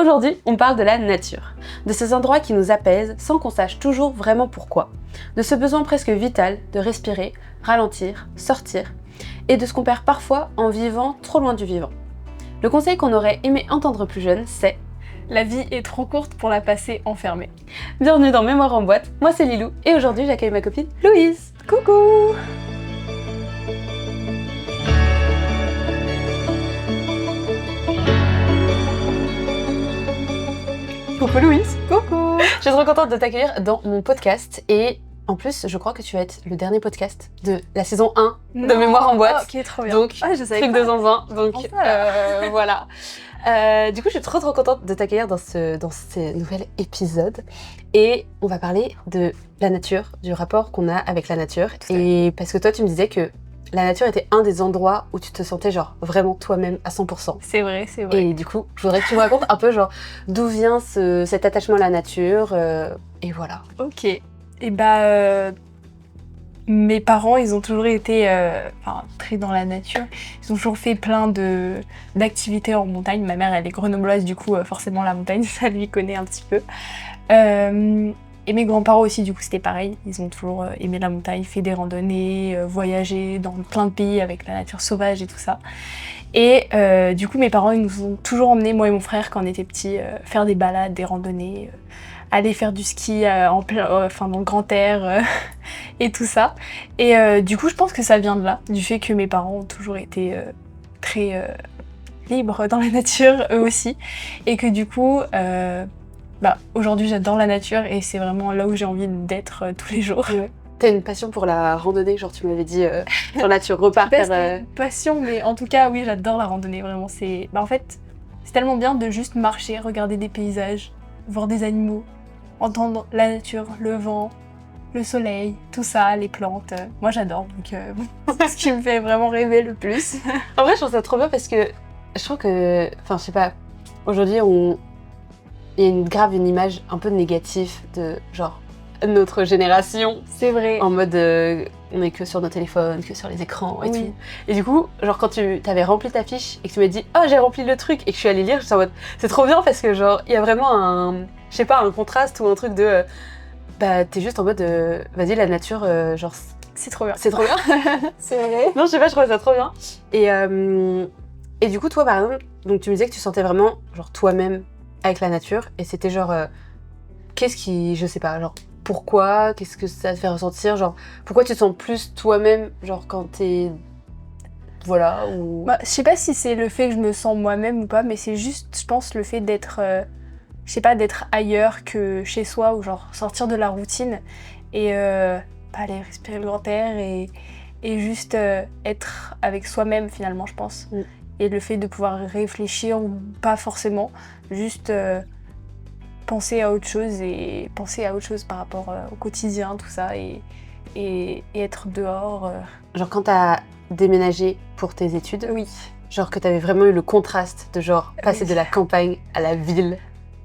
Aujourd'hui, on parle de la nature, de ces endroits qui nous apaisent sans qu'on sache toujours vraiment pourquoi, de ce besoin presque vital de respirer, ralentir, sortir, et de ce qu'on perd parfois en vivant trop loin du vivant. Le conseil qu'on aurait aimé entendre plus jeune, c'est « La vie est trop courte pour la passer enfermée ». Bienvenue dans Mémoire en boîte, moi c'est Lilou, et aujourd'hui j'accueille ma copine Louise. Coucou! Coucou Louise. Coucou! Je suis trop contente de t'accueillir dans mon podcast et en plus je crois que tu vas être le dernier podcast de la saison 1 de Mémoire en boîte. Ok, trop bien. Donc je savais truc pas. de zinzin, donc voilà. Du coup je suis trop contente de t'accueillir dans ce nouvel épisode et on va parler de la nature, du rapport qu'on a avec la nature. Et parce que toi tu me disais que la nature était un des endroits où tu te sentais genre vraiment toi-même à 100%. C'est vrai, c'est vrai. Et du coup, je voudrais que tu me racontes un peu genre d'où vient cet attachement à la nature et voilà. Ok. Et mes parents, ils ont toujours été très dans la nature. Ils ont toujours fait plein d'activités en montagne. Ma mère, elle est grenobloise, du coup, forcément, la montagne, ça lui connaît un petit peu. Et mes grands-parents aussi, du coup, c'était pareil. Ils ont toujours aimé la montagne, fait des randonnées, voyagé dans plein de pays avec la nature sauvage et tout ça. Et du coup, mes parents, ils nous ont toujours emmenés, moi et mon frère, quand on était petits, faire des balades, des randonnées, aller faire du ski dans le grand air et tout ça. Et du coup, je pense que ça vient de là, du fait que mes parents ont toujours été très libres dans la nature, eux aussi. Et que du coup... aujourd'hui j'adore la nature et c'est vraiment là où j'ai envie d'être tous les jours. Ouais. T'as une passion pour la randonnée, genre tu m'avais dit sur la tu repars faire... passion, mais en tout cas oui, j'adore la randonnée, vraiment. En fait, c'est tellement bien de juste marcher, regarder des paysages, voir des animaux, entendre la nature, le vent, le soleil, tout ça, les plantes. Moi j'adore, donc c'est ce qui me fait vraiment rêver le plus. En vrai je trouve ça trop bien parce que je trouve que, enfin je sais pas, aujourd'hui il y a une image un peu négative de genre notre génération. C'est vrai. En mode on est que sur nos téléphones, que sur les écrans et tout. Et du coup, genre quand tu t'avais rempli ta fiche et que tu m'as dit « Oh j'ai rempli le truc » et que je suis allée lire, je suis en mode c'est trop bien parce que genre il y a vraiment un contraste ou un truc de t'es juste en mode vas-y la nature genre c'est trop bien. C'est trop bien. C'est vrai. Non je sais pas, je trouve ça trop bien. Et du coup toi par exemple, donc tu me disais que tu sentais vraiment genre toi-même avec la nature, et c'était genre qu'est-ce qui, je sais pas, genre pourquoi, qu'est-ce que ça te fait ressentir, genre pourquoi tu te sens plus toi-même genre quand t'es voilà ou... je sais pas si c'est le fait que je me sens moi-même ou pas, mais c'est juste je pense le fait d'être je sais pas, d'être ailleurs que chez soi, ou genre sortir de la routine et aller respirer le grand air et juste être avec soi-même finalement, je pense. Et le fait de pouvoir réfléchir ou pas forcément, juste penser à autre chose par rapport au quotidien, tout ça, et être dehors. Genre quand t'as déménagé pour tes études, oui. Genre que t'avais vraiment eu le contraste de genre passer de la campagne à la ville.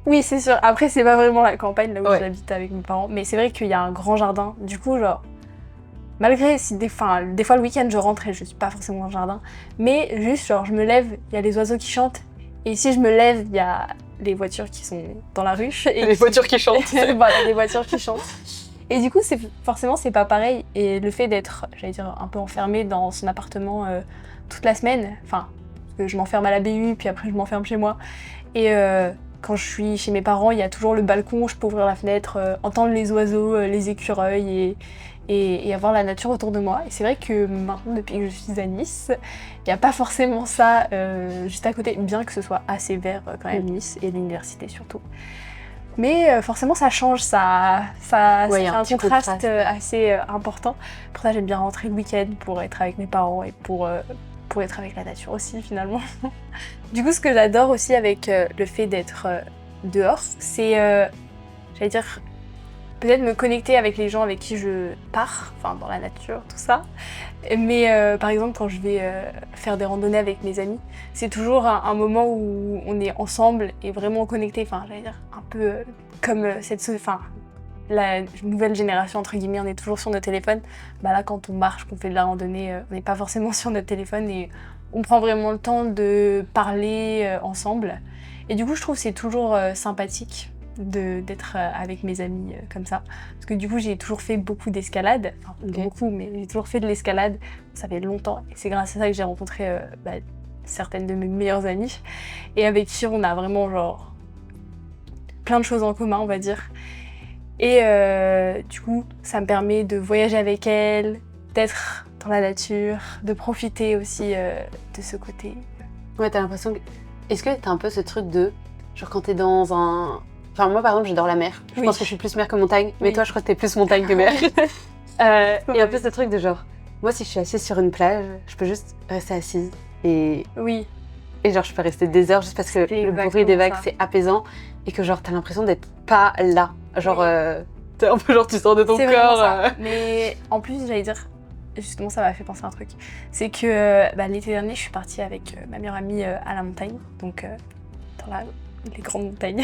Oui, c'est sûr. Après, c'est pas vraiment la campagne là où j'habite avec mes parents, mais c'est vrai qu'il y a un grand jardin. Du coup, genre, malgré si des fois le week-end je rentre et je suis pas forcément dans le jardin, mais juste genre je me lève, il y a les oiseaux qui chantent, et si je me lève, il y a les voitures qui sont dans la rue. Et les voitures qui chantent. Voilà, les voitures qui chantent. Et du coup, forcément, c'est pas pareil. Et le fait d'être, j'allais dire, un peu enfermée dans son appartement toute la semaine, enfin, parce que je m'enferme à la BU, puis après je m'enferme chez moi. Et quand je suis chez mes parents, il y a toujours le balcon, je peux ouvrir la fenêtre, entendre les oiseaux, les écureuils et avoir la nature autour de moi. Et c'est vrai que maintenant, depuis que je suis à Nice, il n'y a pas forcément ça juste à côté, bien que ce soit assez vert quand même, Nice, et l'université surtout. Mais forcément, ça change, ça fait un contraste assez important. Pour ça, j'aime bien rentrer le week-end pour être avec mes parents et pour être avec la nature aussi, finalement. Du coup, ce que j'adore aussi avec le fait d'être dehors, c'est, j'allais dire, peut-être me connecter avec les gens avec qui je pars, enfin dans la nature, tout ça. Mais par exemple, quand je vais faire des randonnées avec mes amis, c'est toujours un moment où on est ensemble et vraiment connectés. Enfin, j'allais dire un peu comme la nouvelle génération, entre guillemets, on est toujours sur nos téléphones. Là, quand on marche, qu'on fait de la randonnée, on n'est pas forcément sur notre téléphone et on prend vraiment le temps de parler ensemble. Et du coup, je trouve que c'est toujours sympathique d'être avec mes amis comme ça. Parce que du coup, j'ai toujours fait beaucoup d'escalade. Enfin, pas beaucoup, mais j'ai toujours fait de l'escalade. Ça fait longtemps. Et c'est grâce à ça que j'ai rencontré certaines de mes meilleures amies. Et avec qui on a vraiment genre plein de choses en commun, on va dire. Et du coup, ça me permet de voyager avec elle, d'être dans la nature, de profiter aussi de ce côté. Ouais, t'as l'impression que... Est-ce que t'as un peu ce truc de... Genre quand t'es dans un... Enfin moi par exemple j'adore la mer. Je pense que je suis plus mer que montagne. Mais toi je crois que t'es plus montagne que mer. Et un peu ce truc de genre... Moi si je suis assise sur une plage, je peux juste rester assise. Et genre je peux rester des heures juste parce que le bruit des vagues c'est apaisant. Et que genre t'as l'impression d'être pas là. Genre t'es un peu genre tu sors de ton corps. Mais en plus j'allais dire... Justement, ça m'a fait penser à un truc. C'est que l'été dernier, je suis partie avec ma meilleure amie à la montagne, donc dans les grandes montagnes.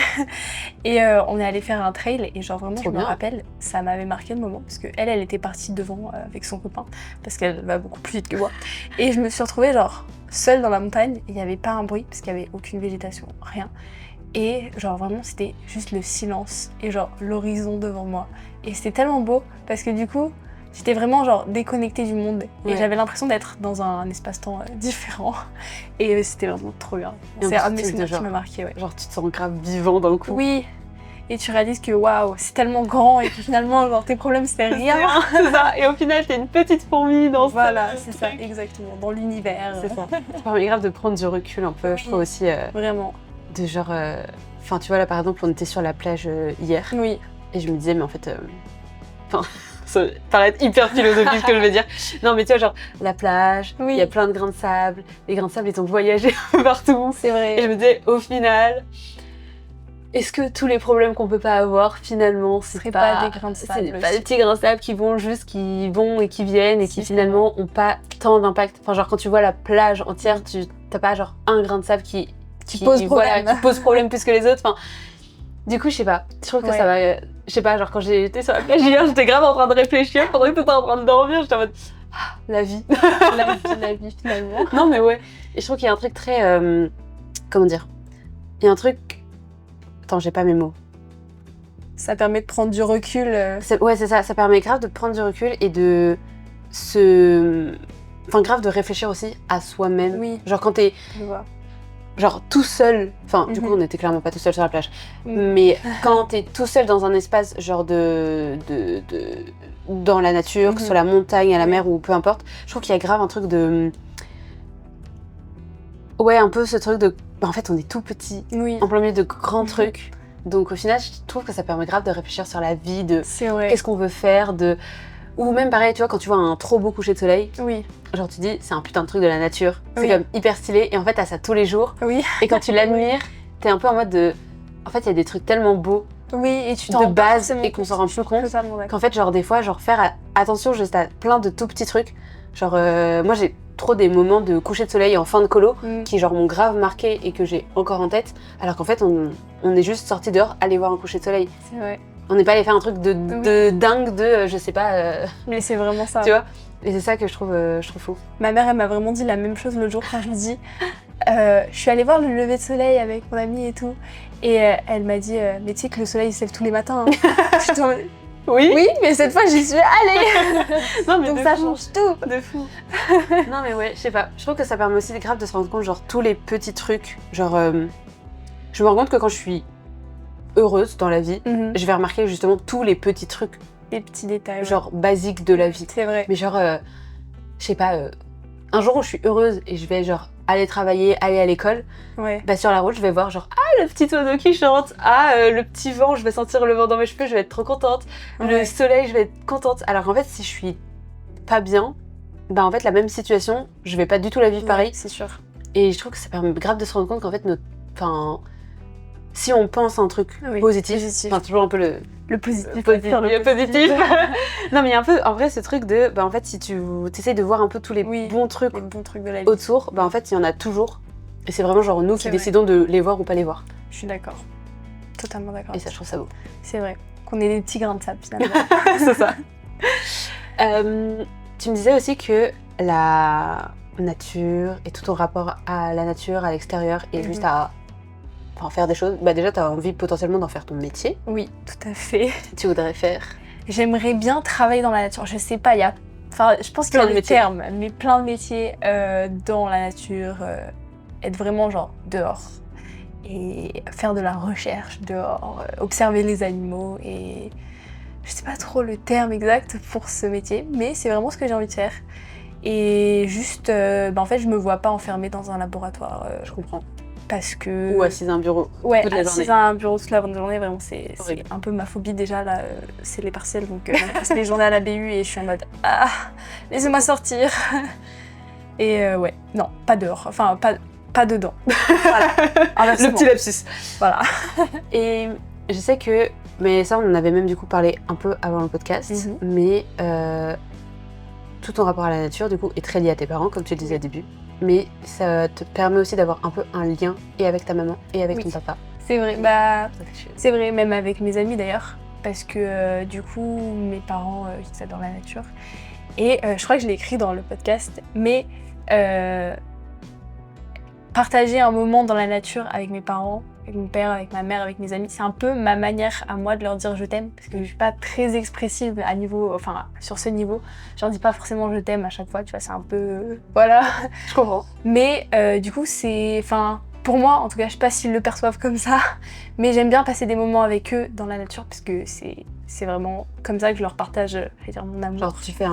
Et on est allé faire un trail, et genre vraiment, je me rappelle, ça m'avait marqué le moment, parce qu'elle, elle était partie devant avec son copain, parce qu'elle va beaucoup plus vite que moi. Et je me suis retrouvée genre seule dans la montagne, il n'y avait pas un bruit, parce qu'il n'y avait aucune végétation, rien. Et genre vraiment, c'était juste le silence, et genre l'horizon devant moi. Et c'était tellement beau, parce que du coup, j'étais vraiment genre déconnectée du monde et j'avais l'impression d'être dans un espace-temps différent et c'était vraiment trop bien. C'est un de mes souvenirs qui m'a marqué. Genre tu te sens grave vivant dans le coup. Oui, et tu réalises que waouh, c'est tellement grand et que finalement genre tes problèmes c'était rien. C'est ça, et au final t'es une petite fourmi dans Voilà, c'est ça, exactement, dans l'univers. C'est ça. Ça permet grave de prendre du recul un peu, je trouve aussi. Vraiment. De genre... Enfin tu vois là par exemple on était sur la plage hier. Oui. Et je me disais mais en fait... Ça paraît hyper philosophique ce que je veux dire. Non mais tu vois genre la plage, il y a plein de grains de sable, les grains de sable ils ont voyagé un peu partout. C'est vrai. Et je me disais au final, est-ce que tous les problèmes qu'on peut pas avoir finalement c'est pas des grains de sable, c'est pas des petits grains de sable qui vont et qui viennent et qui finalement ont pas tant d'impact. Enfin genre quand tu vois la plage entière, t'as pas genre un grain de sable qui pose problème. Qui pose problème plus que les autres. Enfin, du coup je sais pas, je trouve que ça va... Je sais pas, genre quand j'étais sur la plage hier, j'étais grave en train de réfléchir pendant que t'étais en train de dormir, j'étais en mode la vie. la vie finalement. Non mais ouais, et je trouve qu'il y a un truc très... comment dire? Il y a un truc... Attends, j'ai pas mes mots. Ça permet de prendre du recul. Ouais c'est ça permet grave de prendre du recul et de Enfin grave de réfléchir aussi à soi-même. Oui. Genre quand t'es... Je vois. Genre tout seul, enfin du coup on était clairement pas tout seul sur la plage, mais quand t'es tout seul dans un espace genre dans la nature, que ce soit la montagne, à la mer ou peu importe, je trouve qu'il y a grave un truc de... Ouais un peu ce truc de... en fait on est tout petit, en plein milieu de grands trucs, donc au final je trouve que ça permet grave de réfléchir sur la vie, de qu'est-ce qu'on veut faire, ou même pareil tu vois quand tu vois un trop beau coucher de soleil, genre tu dis c'est un putain de truc de la nature, c'est comme hyper stylé et en fait t'as ça tous les jours et quand tu l'admires t'es un peu en mode de... En fait il y a des trucs tellement beaux et tu de base et qu'on s'en rend plus compte qu'en fait genre des fois genre faire attention juste à plein de tout petits trucs, genre moi j'ai trop des moments de coucher de soleil en fin de colo qui genre m'ont grave marqué et que j'ai encore en tête, alors qu'en fait on est juste sorti dehors aller voir un coucher de soleil. C'est vrai. On n'est pas allé faire un truc de dingue de je sais pas... Mais c'est vraiment ça. Tu vois. Et c'est ça que je trouve fou. Ma mère, elle m'a vraiment dit la même chose l'autre jour quand je lui dis je suis allée voir le lever de soleil avec mon amie et tout. Et elle m'a dit mais tu sais que le soleil il se lève tous les matins. Hein. Oui, mais cette fois j'y suis allée. Non, mais donc ça change tout. De fou. Non mais ouais, je sais pas. Je trouve que ça permet aussi grave de se rendre compte genre tous les petits trucs. Genre je me rends compte que quand je suis heureuse dans la vie, je vais remarquer justement tous les petits trucs. Les petits détails. Genre basiques de la vie. C'est vrai. Mais genre, je sais pas, un jour où je suis heureuse et je vais genre aller travailler, aller à l'école, bah sur la route je vais voir genre le petit oiseau qui chante, le petit vent, je vais sentir le vent dans mes cheveux, je vais être trop contente, le soleil, je vais être contente. Alors qu'en fait si je suis pas bien, bah en fait la même situation, je vais pas du tout la vivre pareil. C'est sûr. Et je trouve que ça permet grave de se rendre compte qu'en fait si on pense à un truc positif, enfin toujours un peu le positif. Non mais il y a un peu en vrai ce truc de bah en fait si tu essayes de voir un peu tous les bons trucs de la vie autour, bah en fait il y en a toujours et c'est vraiment genre nous qui décidons de les voir ou pas les voir. Je suis d'accord. Totalement d'accord. Et ça je trouve ça beau. C'est vrai qu'on est des petits grains de sable finalement. C'est ça. Tu me disais aussi que la nature et tout ton rapport à la nature, à l'extérieur et juste à enfin, faire des choses. Bah déjà, t'as envie potentiellement d'en faire ton métier. Oui, tout à fait. Tu voudrais faire. J'aimerais bien travailler dans la nature. Je sais pas, il y a... Enfin, je pense qu'il y a des termes, mais plein de métiers dans la nature. Être vraiment genre dehors. Et faire de la recherche dehors. Observer les animaux. Et je sais pas trop le terme exact pour ce métier, mais c'est vraiment ce que j'ai envie de faire. Et juste, en fait, je me vois pas enfermée dans un laboratoire. Je comprends. Parce que... Ou assise à un bureau toute la journée. Assise à un bureau toute la journée, vraiment, c'est un peu ma phobie déjà, là, c'est les partiels, donc je passe les journées à la BU et je suis en mode « Ah, laissez-moi sortir !» Et ouais, non, pas dehors, enfin, pas dedans. Voilà. Le petit lapsus. Voilà. Et je sais que, mais ça on en avait même du coup parlé un peu avant le podcast, mais tout ton rapport à la nature du coup est très lié à tes parents, comme tu le disais au début. Mais ça te permet aussi d'avoir un peu un lien et avec ta maman et avec ton papa. C'est vrai, c'est vrai, même avec mes amis d'ailleurs, parce que du coup, mes parents, ils adorent la nature. Et je crois que je l'ai écrit dans le podcast, mais partager un moment dans la nature avec mes parents, avec mon père, avec ma mère, avec mes amis, c'est un peu ma manière à moi de leur dire je t'aime, parce que je suis pas très expressive à niveau, enfin sur ce niveau. Je leur dis pas forcément je t'aime à chaque fois, tu vois, c'est un peu, voilà. Je comprends. Mais du coup c'est, enfin pour moi en tout cas, je sais pas s'ils le perçoivent comme ça, mais j'aime bien passer des moments avec eux dans la nature, parce que c'est vraiment comme ça que je leur partage, je vais dire, mon amour. Genre tu fais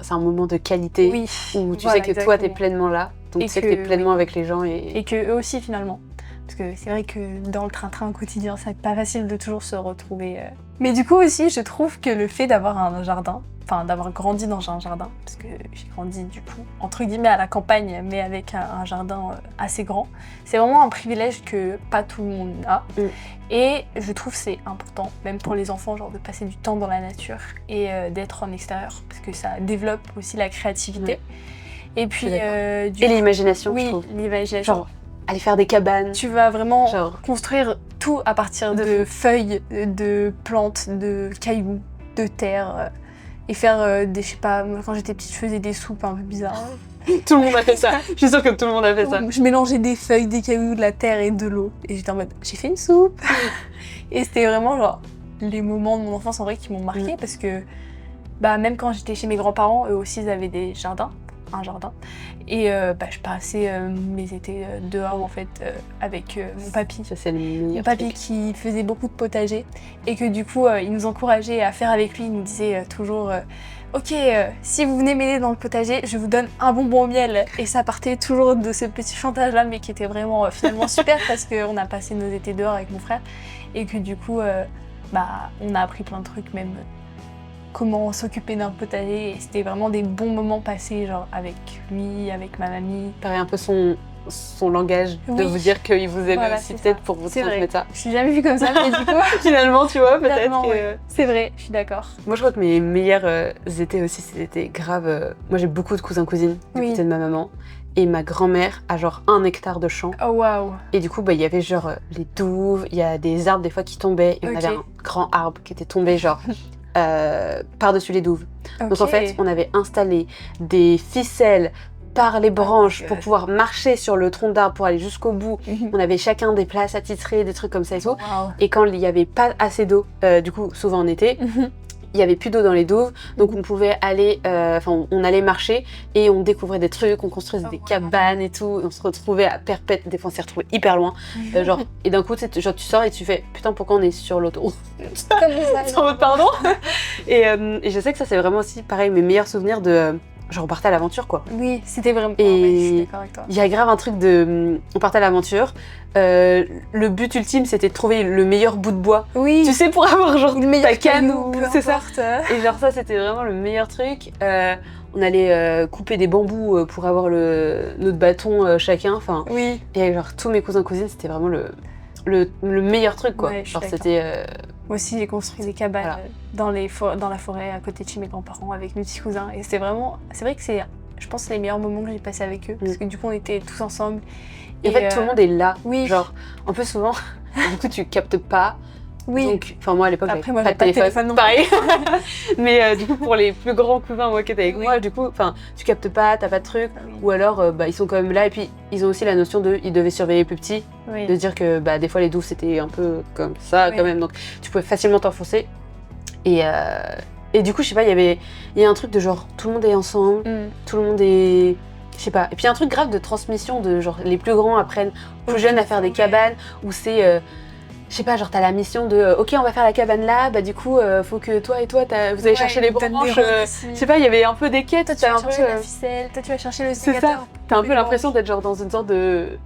c'est un moment de qualité où tu sais que exactement. toi t'es pleinement là, donc tu sais que t'es pleinement avec les gens et que eux aussi finalement. Parce que c'est vrai que dans le train-train au quotidien, c'est pas facile de toujours se retrouver. Mais du coup aussi, je trouve que le fait d'avoir un jardin, enfin d'avoir grandi dans un jardin, parce que j'ai grandi du coup, entre guillemets à la campagne, mais avec un jardin assez grand, c'est vraiment un privilège que pas tout le monde a. Et je trouve que c'est important, même pour les enfants, genre de passer du temps dans la nature et d'être en extérieur, parce que ça développe aussi la créativité. Et puis et l'imagination, je trouve. Oui, l'imagination. Genre, aller faire des cabanes. Tu vas vraiment construire tout à partir de feuilles, de plantes, de cailloux, de terre. Et faire des, je sais pas, moi quand j'étais petite, je faisais des soupes un peu bizarres. Tout le monde a fait ça. Je suis sûre que tout le monde a fait ça. Je mélangeais des feuilles, des cailloux, de la terre et de l'eau. Et j'étais en mode, j'ai fait une soupe. Et c'était vraiment genre les moments de mon enfance en vrai qui m'ont marqué parce que même quand j'étais chez mes grands-parents, eux aussi ils avaient des jardins. Un jardin et je passais mes étés dehors en fait avec mon papy. Ça c'est le meilleur mon papy truc. Qui faisait beaucoup de potager et que du coup il nous encourageait à faire avec lui. Il nous disait toujours ok, si vous venez m'aider dans le potager, je vous donne un bonbon au miel. Et ça partait toujours de ce petit chantage là, mais qui était vraiment finalement super parce qu'on a passé nos étés dehors avec mon frère et que du coup on a appris plein de trucs, même comment s'occuper d'un potager, et c'était vraiment des bons moments passés genre avec lui, avec ma mamie. Pareil, un peu son langage de vous dire qu'il vous aime aussi peut-être pour vous transmettre ça. Je l'ai jamais vu comme ça, mais du coup... Finalement, tu vois, peut-être que... C'est vrai, je suis d'accord. Moi, je crois que mes meilleurs étés aussi, c'était grave... Moi, j'ai beaucoup de cousins-cousines du côté de ma maman. Et ma grand-mère a genre 1 hectare de champ. Oh waouh. Et du coup, il y avait genre les douves, il y a des arbres des fois qui tombaient. Et on avait un grand arbre qui était tombé genre... par-dessus les douves. Donc en fait, on avait installé des ficelles par les branches pour pouvoir marcher sur le tronc d'arbre pour aller jusqu'au bout. On avait chacun des places attitrées, des trucs comme ça et tout. Et quand il n'y avait pas assez d'eau, du coup souvent en été, il n'y avait plus d'eau dans les douves, donc on pouvait aller, on allait marcher et on découvrait des trucs, on construisait des cabanes et tout, et on se retrouvait à Perpète, des fois on s'est retrouvés hyper loin, et d'un coup tu sors et tu fais putain pourquoi on est sur l'autoroute comme ça, pardon. Et je sais que ça c'est vraiment aussi pareil mes meilleurs souvenirs de genre on partait à l'aventure quoi. Oui, c'était vraiment... Et je suis d'accord avec toi. Il y a grave un truc de... On partait à l'aventure, le but ultime c'était de trouver le meilleur bout de bois. Oui. Tu sais, pour avoir genre ta canne ou... C'est ça. Et genre ça c'était vraiment le meilleur truc. On allait couper des bambous pour avoir notre bâton chacun. Enfin, oui. Et genre tous mes cousins-cousines c'était vraiment le meilleur truc quoi. Ouais, genre c'était... Moi aussi j'ai construit des cabanes dans la forêt à côté de chez mes grands-parents avec mes petits cousins. Et c'est vrai que c'est, je pense, les meilleurs moments que j'ai passés avec eux. Parce que du coup on était tous ensemble. Et en fait tout le monde est là. Oui. Genre, en plus souvent, du coup tu captes pas Oui. Donc, enfin moi à l'époque, Après, moi, j'avais pas de téléphone non pareil. Mais du coup, pour les plus grands cousins moi qui étaient avec Oui. moi, du coup, enfin, tu captes pas, t'as pas de truc, Oui. ou alors ils sont quand même là et puis ils ont aussi la notion de, ils devaient surveiller les plus petits, Oui. de dire que des fois les douves c'était un peu comme ça Oui. quand même, donc tu pouvais facilement t'enfoncer. Et du coup, je sais pas, il y a un truc de genre tout le monde est ensemble, tout le monde est. Je sais pas. Et puis un truc grave de transmission de genre les plus grands apprennent aux plus jeunes à faire des cabanes où c'est. Je sais pas, genre t'as la mission de ok, on va faire la cabane là, du coup, faut que toi et toi, vous allez chercher les branches. Je sais pas, il y avait un peu des quêtes. Toi, tu vas chercher la ficelle, toi, tu vas chercher le C'est sécateur. ça. T'as un peu l'impression d'être genre dans une sorte de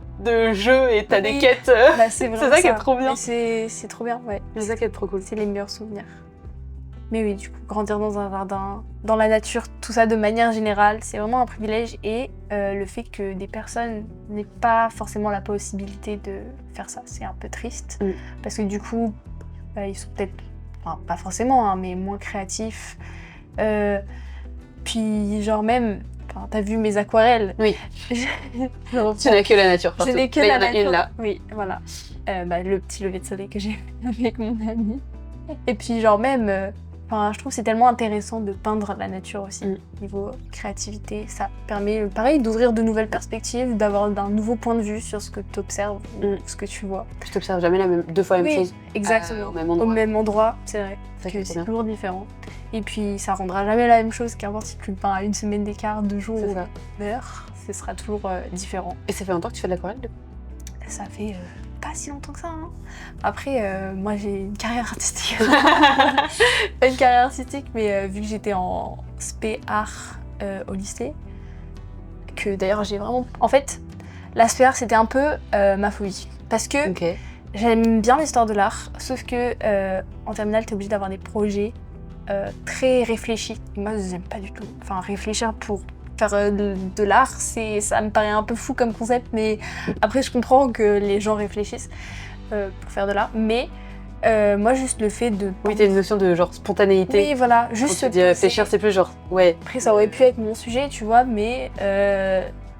jeu et t'as des quêtes. Bah, c'est ça qui est trop bien. C'est trop bien, ouais. C'est ça qui est trop cool. C'est les meilleurs souvenirs. Mais oui, du coup, grandir dans un jardin, dans la nature, tout ça de manière générale, c'est vraiment un privilège. Et le fait que des personnes n'aient pas forcément la possibilité de faire ça, c'est un peu triste. Parce que du coup, ils sont peut-être, enfin, pas forcément, hein, mais moins créatifs. Puis genre même, t'as vu mes aquarelles. Oui. Tu n'as que la nature. Je n'ai que la nature. Il y en a une là. Oui, voilà. Le petit lever de soleil que j'ai fait avec mon ami. Et puis genre même... je trouve que c'est tellement intéressant de peindre la nature aussi, niveau créativité. Ça permet, pareil, d'ouvrir de nouvelles perspectives, d'avoir un nouveau point de vue sur ce que tu observes, ce que tu vois. Tu t'observes jamais deux fois la même chose. Exactement. Au même endroit. C'est vrai. C'est toujours différent. Et puis, ça rendra jamais la même chose, qu'importe si tu le peins à une semaine d'écart, 2 jours ou d'heure, ce sera toujours différent. Et ça fait longtemps que tu fais de l'aquarelle? Ça fait... pas si longtemps que ça. Hein. Après, moi j'ai une carrière artistique. Pas une carrière artistique, mais vu que j'étais en spé art au lycée, que d'ailleurs j'ai vraiment... En fait, la spé art c'était un peu ma folie. Parce que j'aime bien l'histoire de l'art, sauf que en terminale t'es obligé d'avoir des projets très réfléchis. Et moi j'aime pas du tout. Enfin, réfléchir pour faire de l'art, ça me paraît un peu fou comme concept, mais après je comprends que les gens réfléchissent pour faire de l'art, mais moi juste le fait de... Oui, t'as une notion de genre spontanéité. Oui, voilà, juste... Quand tu dis réfléchir, c'est plus genre, ouais. Après ça aurait pu être mon sujet, tu vois, mais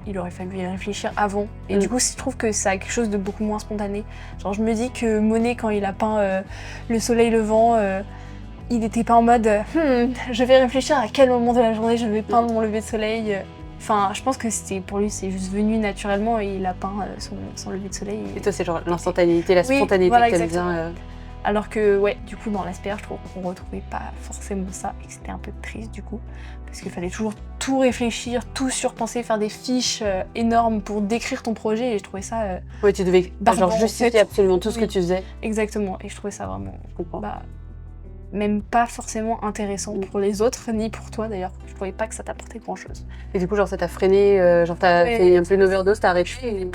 il aurait fallu y réfléchir avant. Et du coup, je trouve que ça a quelque chose de beaucoup moins spontané. Genre je me dis que Monet, quand il a peint le soleil levant, il n'était pas en mode je vais réfléchir à quel moment de la journée je vais peindre mon lever de soleil. Enfin, je pense que pour lui, c'est juste venu naturellement et il a peint son lever de soleil. Et toi, c'est genre l'instantanéité, la spontanéité voilà, que t'aimes bien. Alors que, ouais, du coup, dans l'asperge, je trouve qu'on retrouvait pas forcément ça et que c'était un peu triste du coup. Parce qu'il fallait toujours tout réfléchir, tout surpenser, faire des fiches énormes pour décrire ton projet et je trouvais ça... ouais, tu devais genre justifier absolument tout ce que tu faisais. Exactement, et je trouvais ça vraiment... Je comprends. Même pas forcément intéressant pour les autres, ni pour toi d'ailleurs. Je trouvais pas que ça t'apportait grand chose. Et du coup, genre ça t'a freiné, genre t'as fait un peu une overdose, t'as arrêté?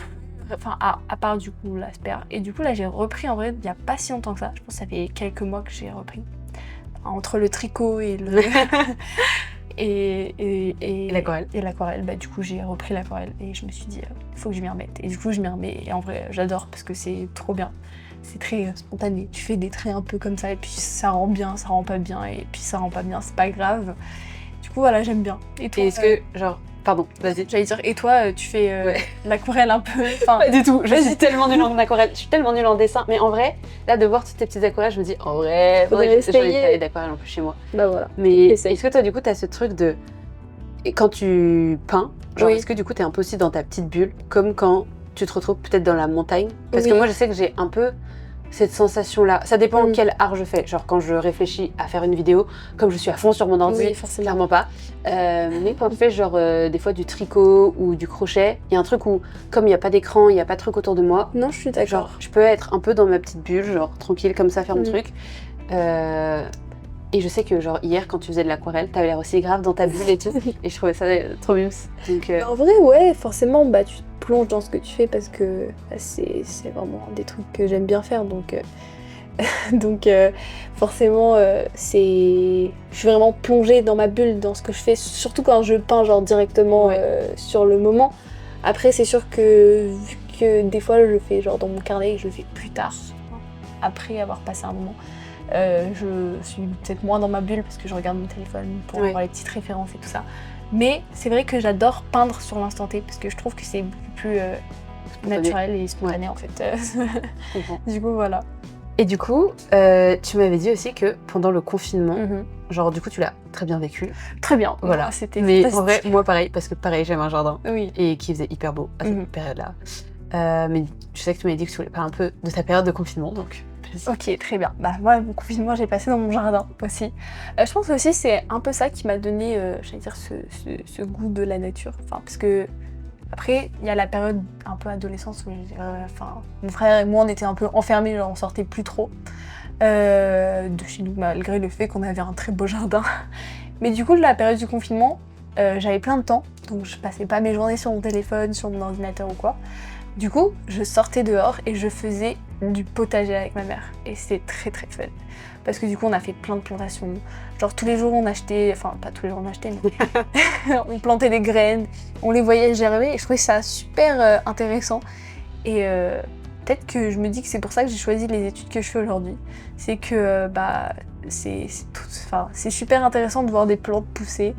Enfin, à part du coup l'asperge. Et du coup, là j'ai repris en vrai il y a pas si longtemps que ça. Je pense que ça fait quelques mois que j'ai repris. Entre le tricot et le. et l'aquarelle. Et l'aquarelle, du coup j'ai repris l'aquarelle et je me suis dit, il faut que je m'y remette. Et du coup, je m'y remets. Et en vrai, j'adore parce que c'est trop bien. C'est très spontané, tu fais des traits un peu comme ça et puis ça rend bien, ça rend pas bien et puis ça rend pas bien, c'est pas grave. Du coup voilà, j'aime bien. Et toi, est-ce que, genre, pardon, vas-y. J'allais dire, et toi, tu fais l'aquarelle un peu Pas du tout, je suis tellement nulle en aquarelle, je suis tellement nulle en dessin, mais en vrai, là de voir toutes tes petites aquarelles, je me dis, en vrai, faudrait que j'en ai d'aquarelle un peu chez moi. Bah voilà. Mais est-ce que toi du coup t'as ce truc de, quand tu peins, genre est-ce que du coup t'es un peu aussi dans ta petite bulle, comme quand tu te retrouves peut-être dans la montagne? Parce que moi je sais que j'ai un peu cette sensation-là. Ça dépend quel art je fais. Genre quand je réfléchis à faire une vidéo, comme je suis à fond sur mon ordi, clairement pas. Mais quand je fais genre des fois du tricot ou du crochet, il y a un truc où, comme il n'y a pas d'écran, il n'y a pas de truc autour de moi. Non, je suis d'accord. Genre je peux être un peu dans ma petite bulle, genre tranquille comme ça, faire mon truc. Et je sais que genre hier quand tu faisais de l'aquarelle, t'avais l'air aussi grave dans ta bulle et tout. Et je trouvais ça trop mimes. Donc, en vrai, ouais, forcément, tu te plonges dans ce que tu fais parce que c'est vraiment des trucs que j'aime bien faire. Donc forcément, je suis vraiment plongée dans ma bulle, dans ce que je fais, surtout quand je peins genre directement sur le moment. Après, c'est sûr que vu que des fois je le fais genre dans mon carnet et je le fais plus tard, après avoir passé un moment. Je suis peut-être moins dans ma bulle parce que je regarde mon téléphone pour avoir les petites références et tout ça. Mais c'est vrai que j'adore peindre sur l'instant T parce que je trouve que c'est beaucoup plus naturel et spontané en fait. Du coup voilà. Et du coup, tu m'avais dit aussi que pendant le confinement, genre du coup tu l'as très bien vécu. Très bien, Voilà. C'était Mais fantastique. en vrai, moi pareil, parce que pareil, j'aime un jardin Oui. et qui faisait hyper beau à cette période-là. Mais je sais que tu m'avais dit que tu voulais parler un peu de ta période de confinement, donc... Ok, très bien. Bah moi, mon confinement, j'ai passé dans mon jardin aussi. Je pense aussi c'est un peu ça qui m'a donné, j'allais dire, ce goût de la nature. Enfin, parce que après, il y a la période un peu adolescence où mon frère et moi, on était un peu enfermés, genre on sortait plus trop de chez nous, malgré le fait qu'on avait un très beau jardin. Mais du coup, la période du confinement, j'avais plein de temps, donc je passais pas mes journées sur mon téléphone, sur mon ordinateur ou quoi. Du coup, je sortais dehors et je faisais du potager avec ma mère. Et c'était très très fun. Parce que du coup, on a fait plein de plantations. Genre tous les jours, on achetait... Enfin, pas tous les jours, on achetait, mais... on plantait des graines, on les voyait germer. Et je trouvais ça super intéressant. Et peut-être que je me dis que c'est pour ça que j'ai choisi les études que je fais aujourd'hui. C'est que c'est super intéressant de voir des plantes pousser.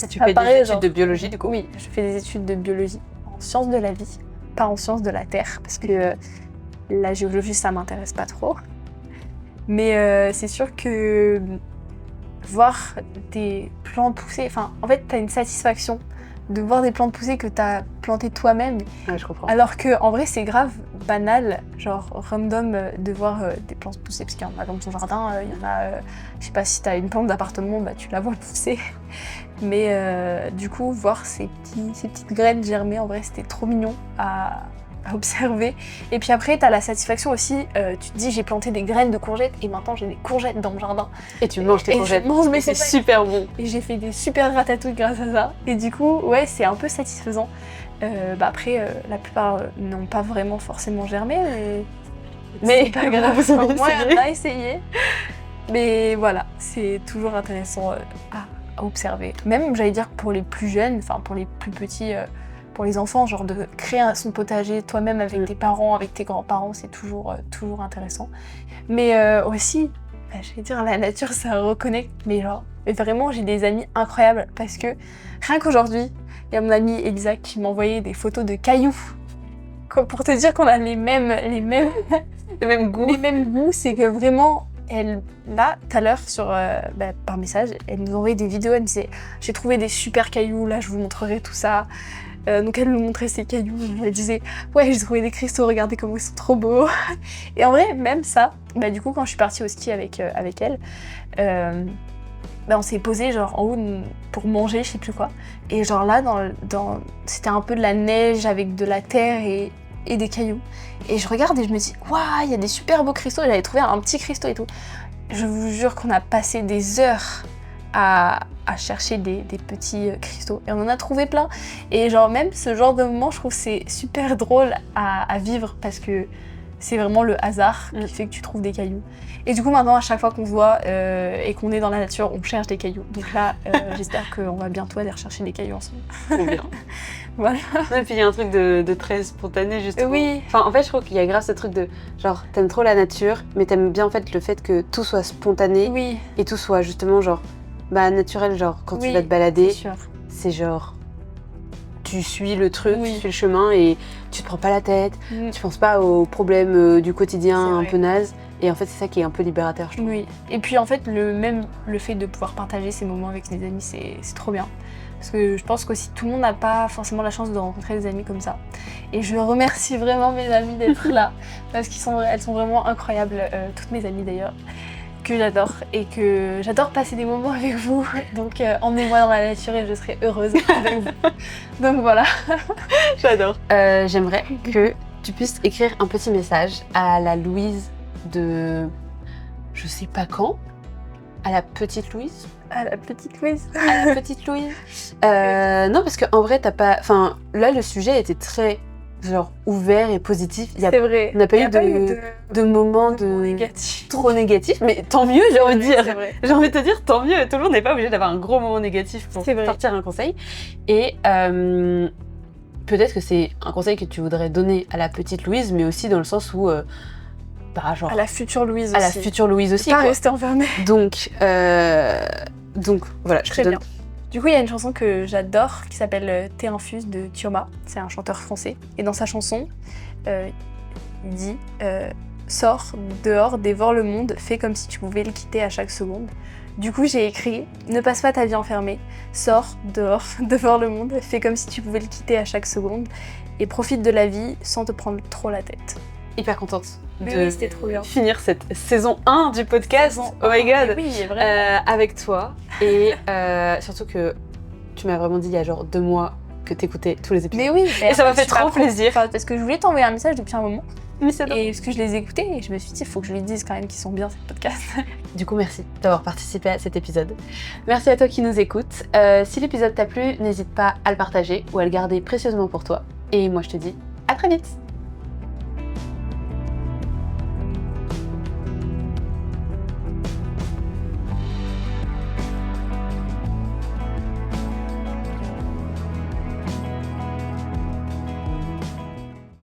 Tu fais des études de biologie, du coup? Oui, je fais des études de biologie en sciences de la vie. Pas en sciences de la Terre, parce que la géologie, ça m'intéresse pas trop. Mais c'est sûr que voir des plantes pousser... Enfin, en fait, t'as une satisfaction de voir des plantes pousser que t'as plantées toi-même. Ouais, je comprends. Alors que en vrai, c'est grave banal, genre random, de voir des plantes pousser. Parce qu'il y en a dans ton jardin, il y en a... je sais pas, si t'as une plante d'appartement, bah tu la vois pousser. Mais du coup, voir ces petites graines germer, en vrai, c'était trop mignon à observer. Et puis après, t'as la satisfaction aussi, tu te dis, j'ai planté des graines de courgettes et maintenant j'ai des courgettes dans mon jardin. Et tu manges tes courgettes. Je mange, mais c'est super bon. Et j'ai fait des super ratatouilles grâce à ça. Et du coup, ouais, c'est un peu satisfaisant. Après, la plupart n'ont pas vraiment forcément germé, mais c'est pas grave. Au moins, on a essayé. Mais voilà, c'est toujours intéressant à observer. Même, j'allais dire, pour les plus jeunes, enfin pour les plus petits, pour les enfants, genre de créer son potager toi-même avec tes parents, avec tes grands-parents, c'est toujours intéressant. Mais aussi, j'allais dire, la nature, ça reconnecte, mais genre, vraiment, j'ai des amis incroyables parce que rien qu'aujourd'hui, il y a mon amie Elisa qui m'a envoyé des photos de cailloux. Pour te dire qu'on a les mêmes goûts. Les mêmes goûts, c'est que vraiment... Là, tout à l'heure, par message, elle nous envoyait des vidéos, elle me disait « J'ai trouvé des super cailloux, là je vous montrerai tout ça ». Donc elle nous montrait ses cailloux, elle disait « Ouais, j'ai trouvé des cristaux, regardez comment ils sont trop beaux ». Et en vrai, même ça, du coup quand je suis partie au ski avec elle, on s'est posé genre en haut pour manger, je sais plus quoi. Et genre là, c'était un peu de la neige avec de la terre et des cailloux. Et je regarde et je me dis, waouh, il y a des super beaux cristaux. Et j'avais trouvé un petit cristaux et tout. Je vous jure qu'on a passé des heures à chercher des petits cristaux. Et on en a trouvé plein. Et genre même ce genre de moment, je trouve que c'est super drôle à vivre parce que c'est vraiment le hasard qui fait que tu trouves des cailloux. Et du coup maintenant, à chaque fois qu'on se voit et qu'on est dans la nature, on cherche des cailloux. Donc là, j'espère qu'on va bientôt aller rechercher des cailloux ensemble. Trop bien. Voilà. Et puis il y a un truc de très spontané justement. Oui. Enfin en fait je trouve qu'il y a grave ce truc de genre t'aimes trop la nature mais t'aimes bien en fait le fait que tout soit spontané et tout soit justement genre naturel, genre quand tu vas te balader, c'est genre tu suis le truc, tu suis le chemin et tu te prends pas la tête, tu penses pas aux problèmes du quotidien un peu naze. Et en fait, c'est ça qui est un peu libérateur, je trouve. Oui. Et puis en fait, le fait de pouvoir partager ces moments avec ses amis, c'est trop bien. Parce que je pense qu'aussi tout le monde n'a pas forcément la chance de rencontrer des amis comme ça. Et je remercie vraiment mes amies d'être là. Parce qu'elles sont vraiment incroyables, toutes mes amies d'ailleurs, que j'adore. Et que j'adore passer des moments avec vous. Donc emmenez-moi dans la nature et je serai heureuse avec vous. Donc voilà. J'adore. J'aimerais que tu puisses écrire un petit message à la Louise de je sais pas quand, à la petite Louise. À la petite Louise. À la petite Louise. Non, parce qu'en vrai, t'as pas. Enfin, là, le sujet était très genre ouvert et positif. C'est vrai. On n'a pas eu de moments trop négatifs, mais tant mieux, j'ai envie de dire. J'ai envie de te dire, tant mieux. Tout le monde n'est pas obligé d'avoir un gros moment négatif pour sortir un conseil. Et peut-être que c'est un conseil que tu voudrais donner à la petite Louise, mais aussi dans le sens où. Genre, à la future Louise aussi. À la future Louise aussi. Pas rester enfermée. Donc voilà, je te donne. Bien. Du coup, il y a une chanson que j'adore qui s'appelle Thé infuse de Tioma. C'est un chanteur français. Et dans sa chanson, il dit Sors dehors, dévore le monde, fais comme si tu pouvais le quitter à chaque seconde. Du coup, j'ai écrit « Ne passe pas ta vie enfermée, sors dehors, dévore le monde, fais comme si tu pouvais le quitter à chaque seconde et profite de la vie sans te prendre trop la tête. » Hyper contente Mais de oui, c'était trop bien. finir cette saison 1 du podcast. Saison Oh my god. Oui, vraiment. Avec toi. Et surtout que tu m'as vraiment dit il y a genre 2 mois que t'écoutais tous les épisodes. Mais oui, Et ça m'a fait trop plaisir. Enfin, parce que je voulais t'envoyer un message depuis un moment. Mais c'est Et parce que je les écoutais et je me suis dit, il faut que je lui dise quand même qu'ils sont bien ces podcasts. Du coup, merci d'avoir participé à cet épisode. Merci à toi qui nous écoutes. Si l'épisode t'a plu, n'hésite pas à le partager ou à le garder précieusement pour toi. Et moi, je te dis à très vite.